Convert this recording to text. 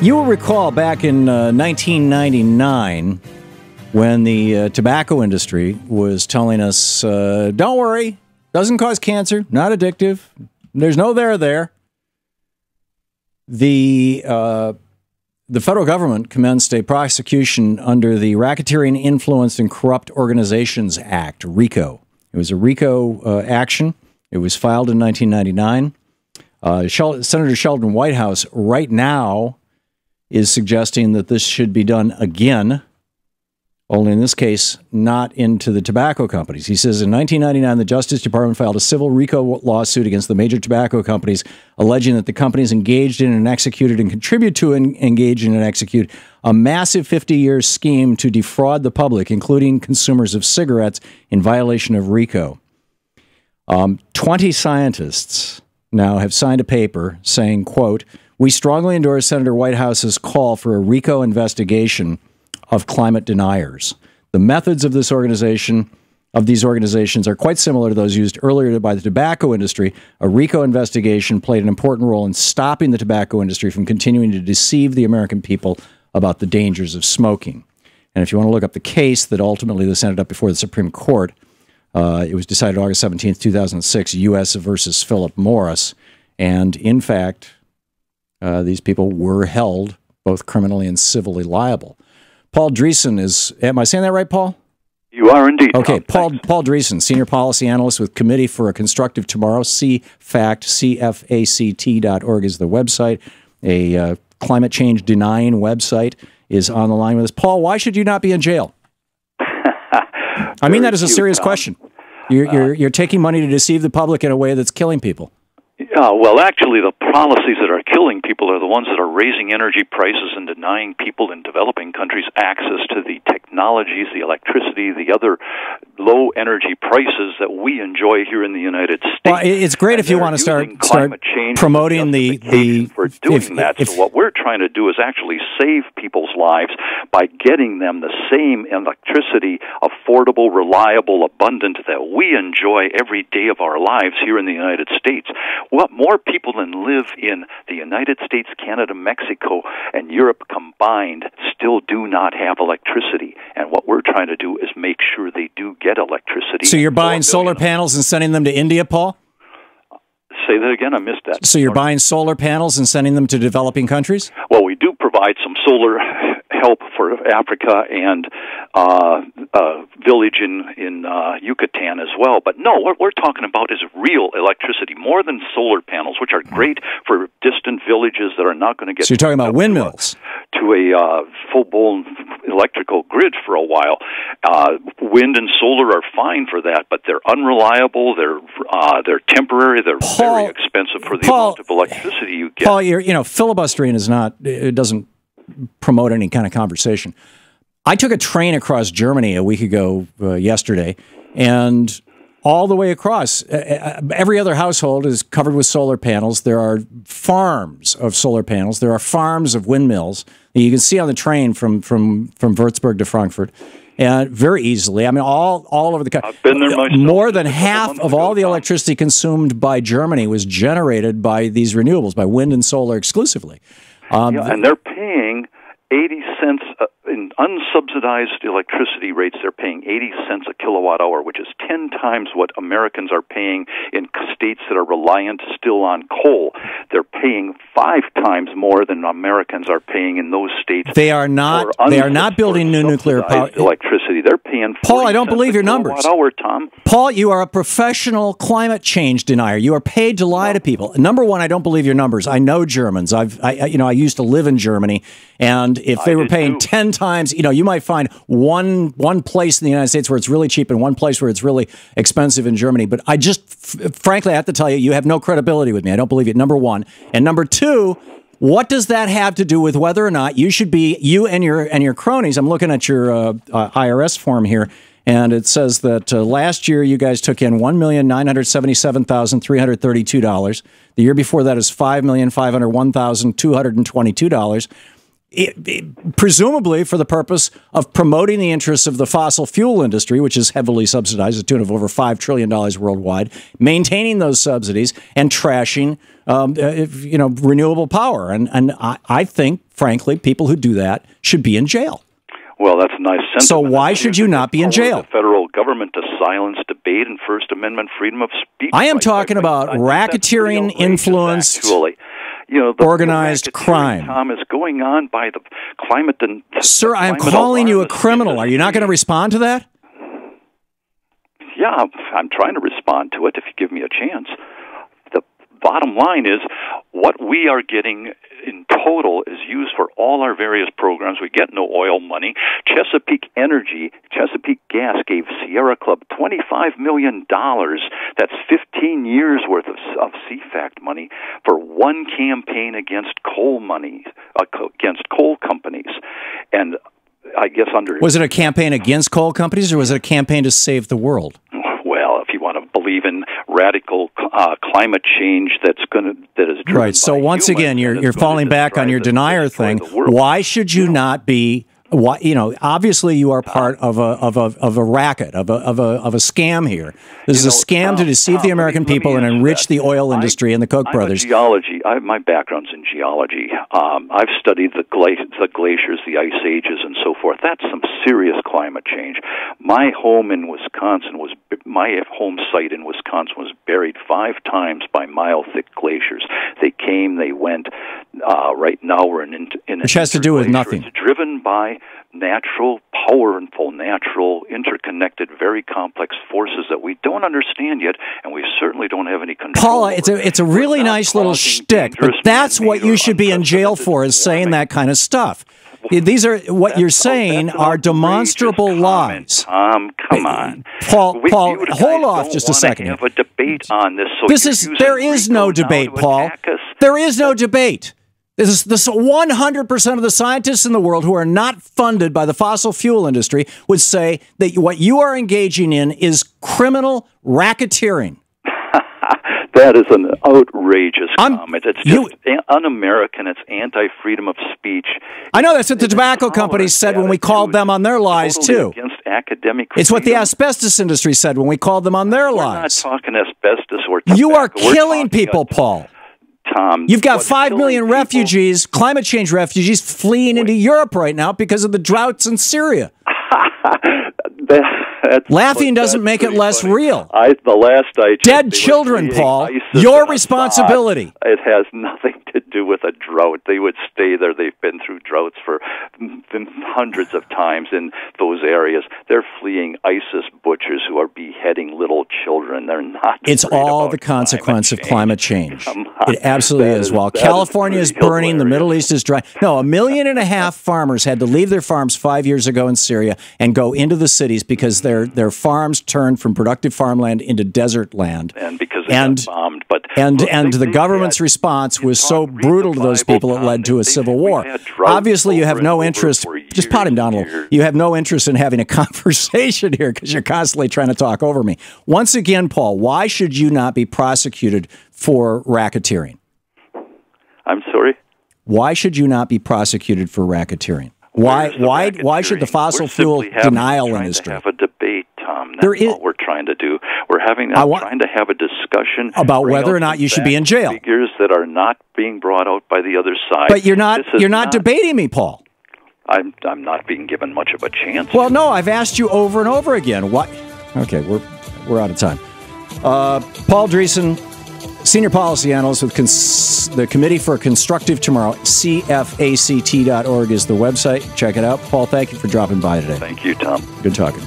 You will recall back in 1999 when the tobacco industry was telling us, don't worry, doesn't cause cancer, not addictive, there's no there. The federal government commenced a prosecution under the Racketeering, Influenced, and Corrupt Organizations Act, RICO. It was a RICO action. It was filed in 1999. Senator Sheldon Whitehouse right now is suggesting that this should be done again, only in this case, not into the tobacco companies. He says in 1999, the Justice Department filed a civil RICO lawsuit against the major tobacco companies, alleging that the companies engaged in and executed and contribute to engage in and execute a massive 50-year scheme to defraud the public, including consumers of cigarettes, in violation of RICO. 20 scientists now have signed a paper saying, quote, "We strongly endorse Senator Whitehouse's call for a RICO investigation of climate deniers. The methods of these organizations are quite similar to those used earlier by the tobacco industry. A RICO investigation played an important role in stopping the tobacco industry from continuing to deceive the American people about the dangers of smoking." And if you want to look up the case that ultimately this ended up before the Supreme Court, it was decided August 17th, 2006, U.S. versus Philip Morris. And in fact, these people were held both criminally and civilly liable. Paul Driessen is, am I saying that right, Paul? You are indeed. Okay, Paul Driessen, Senior Policy Analyst with Committee for a Constructive Tomorrow, CFACT, CFACT.org is the website. A climate change denying website is on the line with us. Paul, why should you not be in jail? I mean that as a serious question. You're taking money to deceive the public in a way that's killing people. Well, actually, the policies that are killing people are the ones that are raising energy prices and denying people in developing countries access to the technologies, the electricity, the other low-energy prices that we enjoy here in the United States. Well, it's great if you want to start promoting for doing that. So what we're trying to do is actually save people's lives by getting them the same electricity, affordable, reliable, abundant, that we enjoy every day of our lives here in the United States. What more people than live in the United States, Canada, Mexico, and Europe combined still do not have electricity. And what we're trying to do is make sure they do get electricity. So you're buying solar panels and sending them to India, Paul? Say that again, I missed that. So you're buying solar panels and sending them to developing countries? Well, we do provide some solar help for Africa and village in Yucatan as well. But no, what we're talking about is real electricity, more than solar panels, which are great for distant villages that are not going to get... So you're talking about windmills? To a full-blown electrical grid for a while. Wind and solar are fine for that, but they're unreliable, they're temporary, they're very expensive for the amount of electricity you get. Paul, filibustering is not... It doesn't promote any kind of conversation. I took a train across Germany a week ago yesterday, and all the way across, every other household is covered with solar panels. There are farms of solar panels. There are farms of windmills that you can see on the train from Würzburg to Frankfurt, and very easily. I mean, all over the country. I've been there myself. More than half of all the electricity consumed by Germany was generated by these renewables, by wind and solar exclusively. And they're paying 80 cents in unsubsidized electricity rates. They're paying 80 cents a kilowatt hour, which is 10 times what Americans are paying in states that are reliant still on coal. They're paying 5 times more than Americans are paying in those states. They are not building new nuclear power electricity. They're paying 40 Paul, I don't believe your numbers. Hour, Tom. Paul, you are a professional climate change denier. You are paid to lie to people. Number one, I don't believe your numbers. I know Germans. I used to live in Germany, and if they were paying 10 times, you might find one place in the United States where it's really cheap and one place where it's really expensive in Germany. But I just, frankly, I have to tell you, you have no credibility with me. I don't believe it, number one. And number two, what does that have to do with whether or not you should be, you and your cronies? I'm looking at your IRS form here, and it says that last year you guys took in $1,977,332. The year before that is $5,501,222. presumably for the purpose of promoting the interests of the fossil fuel industry, which is heavily subsidized to the tune of over $5 trillion worldwide, maintaining those subsidies and trashing, renewable power. And I think, frankly, people who do that should be in jail. Well, that's a nice sentiment. So why should you not be in jail? The federal government to silence debate and First Amendment freedom of speech. I am talking about racketeering, influenced, organized crime. Tom, is going on by the climate. Sir, I am calling you a criminal. Are you not going to respond to that? Yeah, I'm trying to respond to it if you give me a chance. The bottom line is what we are getting in total is used for all our various programs. We get no oil money. Chesapeake Gas gave Sierra Club $25 million. That's 15 years worth of CFACT money for one campaign against coal companies. And I guess was it a campaign against coal companies, or was it a campaign to save the world? Well, if you want to believe in radical climate change that is driven right. So once again, you're falling back on your denier thing. Why should you not be? Why, obviously you are part of a racket, of a scam here. This is a scam to deceive the American people and enrich the oil industry and the Koch brothers. My background's in geology. I've studied the glaciers, the ice ages, and so forth. That's some serious climate change. My home site in Wisconsin was buried 5 times by mile-thick glaciers. They came, they went. Right now we're in which has to do with nothing. It's driven by powerful, interconnected, very complex forces that we don't understand yet, and we certainly don't have any control. Paula, it's a really nice little shtick, but that's what you should be in jail for, is saying that kind of stuff. These are what you're saying are demonstrable lies. Tom, come on, Paul, hold off just a second. Have a debate on this. There is no debate, Paul. There is no debate. This 100% of the scientists in the world who are not funded by the fossil fuel industry would say that what you are engaging in is criminal racketeering. That is an outrageous comment. It's just un-American. It's anti-freedom of speech. I know that's what the tobacco companies said when we called them on their lies, too. Against academic it's what the asbestos industry said when we called them on their lies. We're not talking asbestos or tobacco. You are killing people, Paul. Tom, you've got 5 million refugees, climate change refugees, fleeing into Europe right now because of the droughts in Syria. Laughing doesn't make it less real. The last I checked, dead children, Paul. Your responsibility. It has nothing to do with a drought. They would stay there. They've been through droughts for hundreds of times in those areas. They're fleeing ISIS butchers who are beheading little children. They're not. It's all the consequence of climate change. It absolutely is. While California is burning, the Middle East is dry. No, 1.5 million farmers had to leave their farms 5 years ago in Syria and go into the cities because their farms turned from productive farmland into desert land. And because they got bombed. And the government's response was so brutal to those people it led to a civil war. Obviously, you have no interest. Just pot him down a little. You have no interest in having a conversation here because you're constantly trying to talk over me. Once again, Paul, why should you not be prosecuted for racketeering? I'm sorry? Why should you not be prosecuted for racketeering? Why should the fossil fuel denial industry have a debate, Tom? That's what we're trying to do. We're trying to have a discussion about whether or not you should be in jail. Figures that are not being brought out by the other side. But you're not debating me, Paul. I'm not being given much of a chance. Well, no, I've asked you over and over again. What? Okay, we're out of time. Paul Driessen, Senior Policy Analyst with the Committee for Constructive Tomorrow. CFACT.org is the website. Check it out. Paul, thank you for dropping by today. Thank you, Tom. Good talking.